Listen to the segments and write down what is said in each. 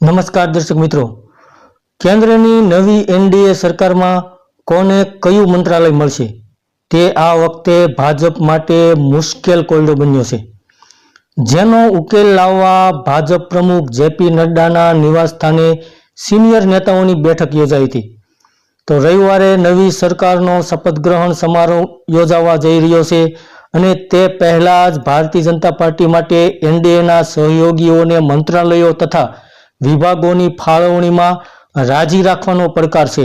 નમસ્કાર દર્શક મિત્રો, કેન્દ્રની નવી એનડીએ સરકારમાં કોને કયું મંત્રાલય મળશે તે આ વખતે ભાજપ માટે મુશ્કેલ કોયડો બન્યો છે, જેનો ઉકેલ લાવવા ભાજપ પ્રમુખ જેપી નડ્ડાના નિવાસસ્થાને સિનિયર નેતાઓની બેઠક યોજાઈ હતી। તો રવિવારે નવી સરકારનો શપથ ગ્રહણ સમારોહ યોજાવા જઈ રહ્યો છે અને તે પહેલા જ ભારતીય જનતા પાર્ટી માટે એનડીએના સહયોગીઓને મંત્રાલયો તથા વિભાગોની ફાળવણીમાં રાજી રાખવાનો પડકાર છે।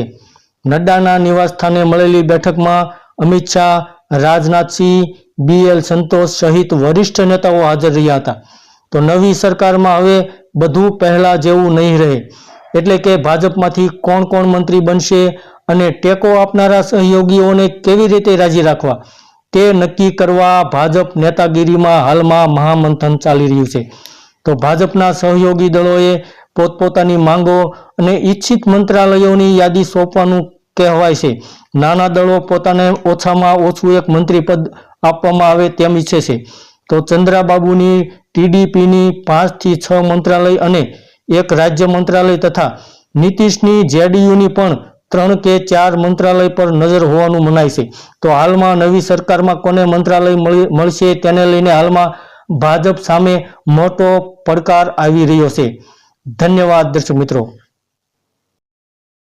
નડ્ડાના નિવાસસ્થાને મળેલી બેઠકમાં અમિત શાહ, રાજનાથસિંહ, બીએલ સંતોષ સહિત વરિષ્ઠ નેતાઓ હાજર રહ્યા હતા। તો નવી સરકારમાં હવે બધું પહેલા જેવું નહીં રહે, એટલે કે ભાજપમાંથી કોણ કોણ મંત્રી બનશે અને ટેકો આપનારા સહયોગીઓને કેવી રીતે રાજી રાખવા તે નક્કી કરવા ભાજપ નેતાગીરીમાં હાલમાં મહામંથન ચાલી રહ્યું છે। તો ભાજપના સહયોગી દળોએ પોતપોતાની માંગો અને ઈચ્છિત મંત્રાલયોની યાદી સોંપવાનું કહેવાય છે। નાના દળો પોતાને ઓછામાં ઓછું એક મંત્રી પદ આપવામાં આવે તેમ ઈચ્છે છે। તો ચંદ્રાબાબુની ટીડીપીની 5 થી 6 મંત્રાલય અને એક રાજ્ય મંત્રાલય તથા નીતિશની જેડીયુની પણ 3 કે 4 મંત્રાલય પર નજર હોવાનું મનાય છે। તો હાલમાં નવી સરકારમાં કોને મંત્રાલય મળશે તેને લઈને હાલમાં ભાજપ સામે મોટો પડકાર આવી રહ્યો છે। ધન્યવાદ દર્શક મિત્રો।